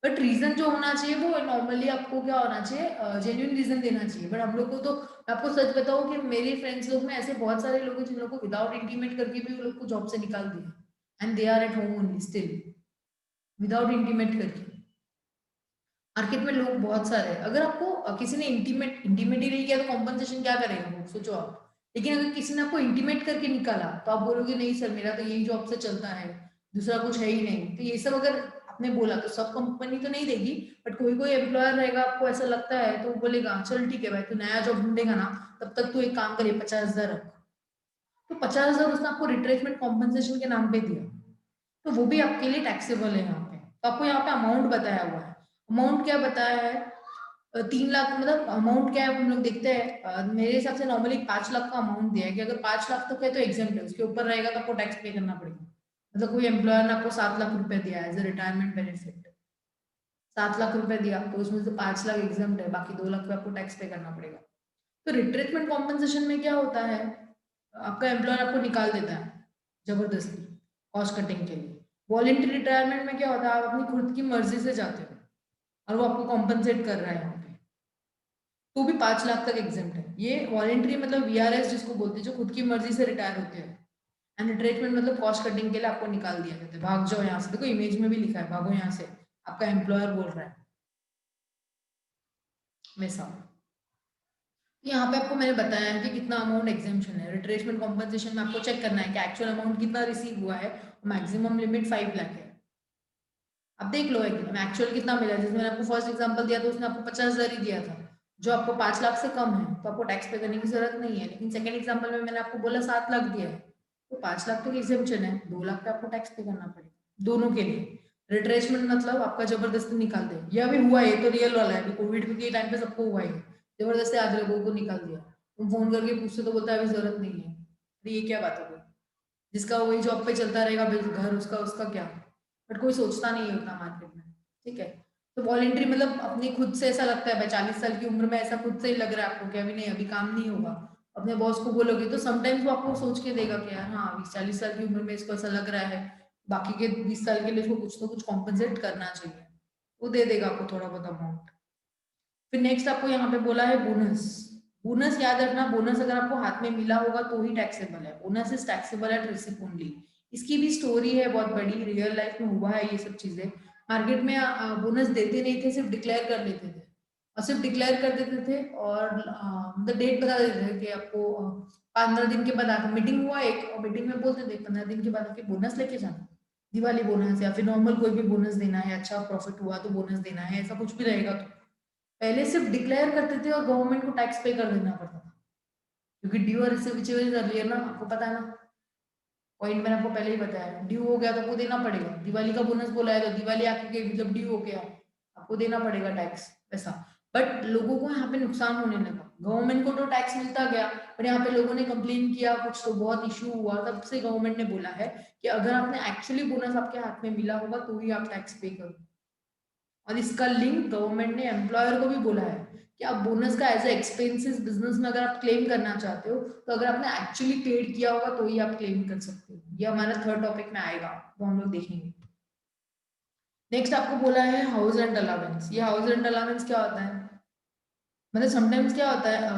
S1: बट रीजन जो होना चाहिए वो नॉर्मली आपको क्या होना चाहिए, जेन्युइन रीजन देना चाहिए। बट हम लोग को तो, मैं आपको सच बताऊं कि मेरे फ्रेंड्स लोग में ऐसे बहुत सारे लोग हैं जिन लोग को विदाउट इंटीमेट करके भी वो लोग को जॉब से निकाल दिया, and they are at home only still without intimate करके। मार्केट में लोग बहुत सारे हैं। अगर आपको किसी ने इंटीमेट ही नहीं किया तो कॉम्पनसेशन क्या करेगा वो, सोचो आप। लेकिन अगर किसी ने आपको इंटीमेट करके निकाला तो आप बोलोगे नहीं सर मेरा तो यही जॉब से चलता है, दूसरा कुछ है ही नहीं। तो ये सब अगर आपने बोला तो सब कंपनी तो नहीं देगी, बट कोई कोई एम्प्लॉयर रहेगा आपको ऐसा लगता है तो वो बोलेगा चल ठीक है भाई, तू नया जॉब ढूंढेगा ना, तब तक तू एक काम करिए 50,000 रख। तो 50,000 उसने आपको रिट्रेसमेंट कॉम्पनसेशन के नाम पे दिया, तो वो भी आपके लिए टैक्सेबल है यहाँ पे। तो आपको यहाँ पे अमाउंट बताया हुआ है। अमाउंट क्या बताया है, 3 लाख, मतलब अमाउंट क्या है हम लोग देखते हैं। मेरे हिसाब से नॉर्मली 5 लाख का अमाउंट दिया है कि अगर 5 लाख तक है तो एग्जाम्प्ट है, उसके ऊपर रहेगा तो आपको टैक्स पे करना पड़ेगा। मतलब कोई एम्प्लॉयर ने आपको 7 लाख रुपए दिया है as a retirement benefit, 7 lakh रुपए दिया तो उसमें से 5 लाख एग्जाम्प्ट है, बाकी 2 लाख पे आपको टैक्स पे करना पड़ेगा। तो रिट्रीटमेंट कॉम्पनसेशन में क्या होता है, आपका एम्प्लॉयर आपको निकाल देता है जबरदस्ती कॉस्ट कटिंग के लिए। वॉलंटरी रिटायरमेंट में क्या होता है, आप अपनी खुद की मर्जी से जाते हो और वो आपको कॉम्पनसेट कर रहा है यहाँ पे, तो भी 5 लाख तक एग्जेम्प्ट है। ये वॉलंटरी मतलब वीआरएस जिसको बोलते हैं, जो खुद की मर्जी से रिटायर होते हैं। एंड रिट्रीटमेंट मतलब कॉस्ट कटिंग के लिए आपको निकाल दिया जाता है, भाग जाओ यहाँ से। देखो इमेज में भी लिखा है भागो यहाँ से, आपका एम्प्लॉयर बोल रहा है वैसा। यहाँ पे आपको मैंने बताया है कि कितना अमाउंट एग्जेम्पशन है। रिट्रेसमेंट कॉम्पनसेशन में आपको चेक करना है कि एक्चुअल अमाउंट कितना रिसीव हुआ है, मैक्सिमम लिमिट 5 लाख है। अब देख लो एक्चुअल कितना मिला है। जैसे मैंने आपको फर्स्ट एग्जांपल दिया तो उसने आपको 50,000 ही दिया था, जो आपको 5 लाख से कम है, तो आपको टैक्स पे करने की जरूरत नहीं है। लेकिन सेकंड एग्जांपल में मैंने आपको बोला 7 लाख दिया है, तो 5 लाख तक एग्जेम्पशन है, 2 लाख पे आपको टैक्स पे करना पड़ेगा दोनों के लिए। रिट्रेसमेंट मतलब आपका जबरदस्ती निकाल दे, यह भी हुआ है, तो रियल वाला है, कोविड के टाइम पे सबको हुआ है, जबरदस्ती आधे लोगों को निकाल दिया। तुम फोन करके पूछते तो बोलता है अभी जरूरत नहीं है। तो ये क्या बात हो गई, जिसका वही जॉब पे चलता रहेगा घर उसका उसका क्या। बट कोई सोचता नहीं है उतना मार्केट में, ठीक है। तो वॉलेंट्री मतलब अपनी खुद से ऐसा लगता है भाई 40 साल की उम्र में ऐसा खुद से ही लग रहा है आपको कि अभी नहीं, अभी काम नहीं होगा, अपने बॉस को बोलोगे तो समटाइम्स वो आपको सोच के देगा कि यार हाँ अभी 40 साल की उम्र में इसको ऐसा लग रहा है, बाकी के 20 साल के लिए इसको कुछ तो कुछ कॉम्पनसेट करना चाहिए, वो दे देगा आपको थोड़ा बहुत अमाउंट। फिर नेक्स्ट आपको यहाँ पे बोला है बोनस। बोनस याद रखना, बोनस अगर आपको हाथ में मिला होगा तो ही टैक्सेबल है, bonus is taxable at receipt only. इसकी भी स्टोरी है बहुत बड़ी, रियल लाइफ में हुआ है ये सब चीजें। मार्केट में बोनस देते नहीं थे, सिर्फ डिक्लेयर कर लेते थे, और सिर्फ डिक्लेयर कर देते थे, और मतलब डेट बता देते थे कि आपको 15 दिन के बाद आकर मीटिंग हुआ एक, और मीटिंग में बोलते थे 15 दिन के बाद आके बोनस लेके जाना, दिवाली बोनस या फिर नॉर्मल कोई भी बोनस देना है, अच्छा प्रॉफिट हुआ तो बोनस देना है, ऐसा कुछ भी रहेगा। तो पहले सिर्फ डिक्लेयर करते थे और गवर्नमेंट को टैक्स पे कर देना पड़ता था, क्योंकि ड्यू और रिसीवेबल अर्लियर ना, आपको पता है ना, पॉइंट मैंने आपको पहले ही बताया, ड्यू हो गया तो आपको देना पड़ेगा। दिवाली का बोनस बोला है तो दिवाली आके गई मतलब ड्यू हो गया, आपको देना पड़ेगा टैक्स, ऐसा। बट लोगों को यहाँ पे नुकसान होने लगा, गवर्नमेंट को तो टैक्स मिलता गया, पर यहाँ पे लोगों ने कंप्लेन किया, कुछ तो बहुत इश्यू हुआ, तब से गवर्नमेंट ने बोला है कि अगर आपने एक्चुअली बोनस आपके हाथ में मिला होगा तो ही आप टैक्स पे करो। और इसका लिंक गवर्नमेंट ने एम्प्लॉयर को भी बोला है कि आप बोनस का एज ए एक्सपेंसेस बिजनेस में अगर आप क्लेम करना चाहते हो तो अगर आपने एक्चुअली पेड किया होगा तो ही आप क्लेम कर सकते हो। ये हमारा थर्ड टॉपिक में आएगा, वो हम लोग देखेंगे। नेक्स्ट आपको बोला है हाउस रेंट अलाउंस। ये हाउस रेंट अलाउंस क्या होता है, मतलब समटाइम्स क्या होता है,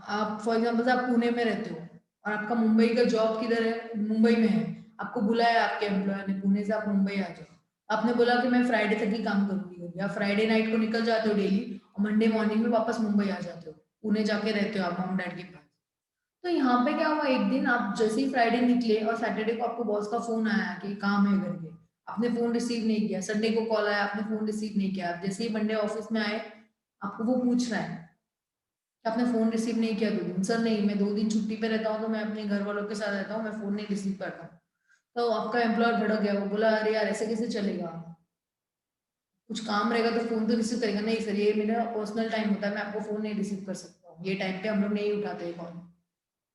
S1: आप फॉर एग्जाम्पल आप पुणे में रहते हो और आपका मुंबई का जॉब किधर है, मुंबई में है, आपको बुलाया आपके एम्प्लॉयर ने पुणे से, आप मुंबई आ जाओ, आपने बोला कि मैं फ्राइडे तक ही काम करूंगी, या फ्राइडे नाइट को निकल जाते हो डेली और मंडे मॉर्निंग में वापस मुंबई आ जाते हो, पुणे जाके रहते हो आप मॉम डैड के पास। तो यहाँ पे क्या हुआ, एक दिन आप जैसे ही फ्राइडे निकले और सैटरडे को आपको बॉस का फोन आया कि काम है करके, आपने फोन रिसीव नहीं किया, संडे को कॉल आया आपने फोन रिसीव नहीं किया, आप जैसे ही मंडे ऑफिस में आए आपको वो पूछ रहा है कि आपने फोन रिसीव नहीं किया 2 दिन। सर नहीं, मैं 2 दिन छुट्टी पे रहता हूँ तो मैं अपने घर वालों के साथ रहता हूँ, मैं फोन नहीं रिसीव करता। तो आपका एम्प्लॉयर भड़क गया, वो बोला अरे यार ऐसे कैसे चलेगा, कुछ काम रहेगा तो फोन तो रिसीव करेगा। नहीं सर, ये मेरा पर्सनल टाइम होता है, मैं आपको फोन नहीं रिसीव कर सकता हूँ, ये टाइम पे हम लोग नहीं उठाते कॉल।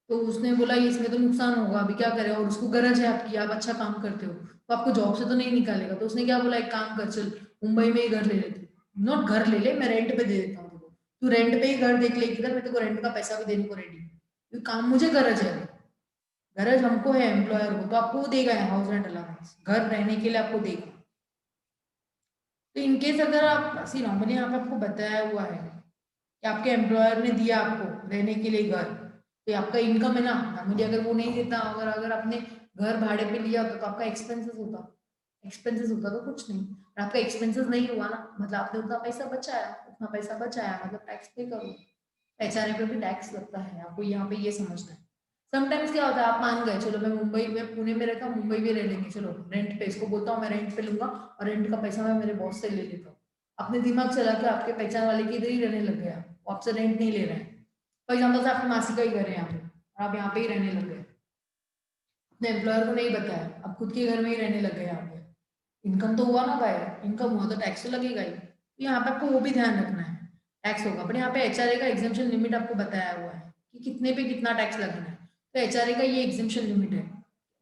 S1: तो उसने बोला इसमें तो नुकसान होगा, अभी क्या करें, और उसको गरज है आपकी, आप अच्छा काम करते हो तो आपको जॉब से तो नहीं निकालेगा। तो उसने क्या बोला, एक काम कर, चल मुंबई में ही घर ले लेते, नॉट घर ले ले, मैं रेंट पे दे देता हूँ तेको, तू रेंट पे ही घर देख ले किधर, मैं तेको रेंट का पैसा भी देने को रेडी हूँ, क्योंकि काम मुझे गरज है, गरज हमको है एम्प्लॉयर को, तो आपको वो देगा हाउस रेंट अलाउंस, घर रहने के लिए आपको देगा। तो इनकेस अगर आप सी नॉर्मली यहाँ पे आपको बताया हुआ है कि आपके एम्प्लॉयर ने दिया आपको रहने के लिए घर, तो आपका इनकम है ना, नॉर्मली अगर वो नहीं देता, अगर अगर आपने घर भाड़े पे लिया होता तो आपका एक्सपेंसेस होता, एक्सपेंसेस होता तो कुछ नहीं, और आपका एक्सपेंसेस नहीं हुआ ना, मतलब आपने उतना पैसा बचाया, उतना पैसा बचाया मतलब टैक्स पे करो, एचआरए पे भी टैक्स लगता है, आपको यहाँ पे ये समझना है। समटाइम्स क्या होता है, आप मान गए चलो मैं मुंबई में पुणे में रहता हूँ, मुंबई में रह लेंगे, चलो रेंट पे, इसको बोलता हूँ मैं रेंट पे लूंगा और रेंट का पैसा मैं मेरे बॉस से ले लेता हूँ, अपने दिमाग चला के आपके पहचान वाले के इधर ही रहने लग गया, वो आपसे रेंट नहीं ले रहे हैं। फॉर एग्जाम्पल से आपकी मासी का ही घर है यहाँ पे और आप यहाँ पे ही रहने लग गए, अपने एम्प्लॉयर को नहीं बताया, आप खुद के घर में ही रहने लग गए यहाँ पे, इनकम तो हुआ ना भाई, इनकम हुआ तो टैक्स तो लगेगा ही, तो यहाँ पे आपको वो भी ध्यान रखना है, टैक्स होगा। पर यहाँ पे एचआरए का एग्जेम्पशन लिमिट आपको बताया हुआ है कि कितने पे कितना टैक्स लगना है, तो एचआरए का ये एग्जेम्पशन लिमिट है,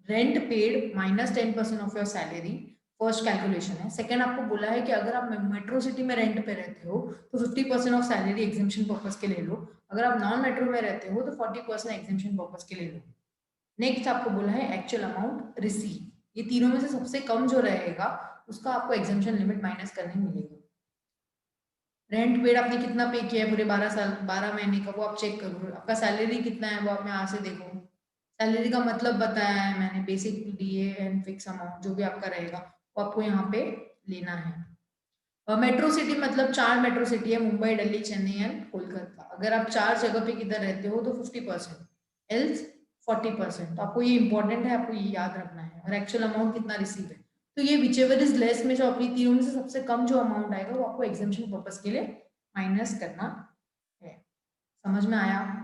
S1: rent paid minus 10% of your salary, first calculation है। सेकंड आपको बोला है कि अगर आप मेट्रो सिटी में रेंट पे रहते हो तो 50% ऑफ सैलरी एग्जेम्पशन पर्पज के ले लो, अगर आप नॉन मेट्रो में रहते हो तो 40% एग्जेम्पशन पर्पज के ले लो। नेक्स्ट आपको बोला है एक्चुअल अमाउंट रिसीव, ये तीनों में से सबसे कम जो रहेगा उसका आपको एग्जेम्पशन लिमिट माइनस करने मिलेगा। रेंट पेड आपने कितना पे किया है पूरे 12 साल 12 महीने का, वो आप चेक करो, आपका सैलरी कितना है वो आप यहाँ से देखो, सैलरी का मतलब बताया है मैंने, basic DA and fix amount जो भी आपका रहेगा वो आपको यहाँ पे लेना है। मेट्रो सिटी मतलब 4 मेट्रो सिटी है, मुंबई, दिल्ली, चेन्नई एंड कोलकाता, अगर आप 4 जगह पे किधर रहते हो तो 50%, एल्स 40%, तो आपको ये इंपॉर्टेंट है, आपको ये याद रखना है। और एक्चुअल अमाउंट कितना रिसीव है, तो ये विचेवर इज लेस में जो अपनी तीनों में से सबसे कम जो अमाउंट आएगा वो आपको एग्जेम्पशन पर्पस के लिए माइनस करना है। समझ में आया?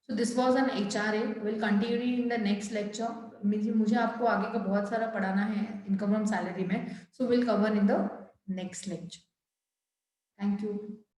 S1: So this was an HRA. We'll continue in the next lecture. मुझे आपको आगे का बहुत सारा पढ़ाना है इनकम फ्रॉम सैलरी में, so we'll cover in the next lecture. Thank you.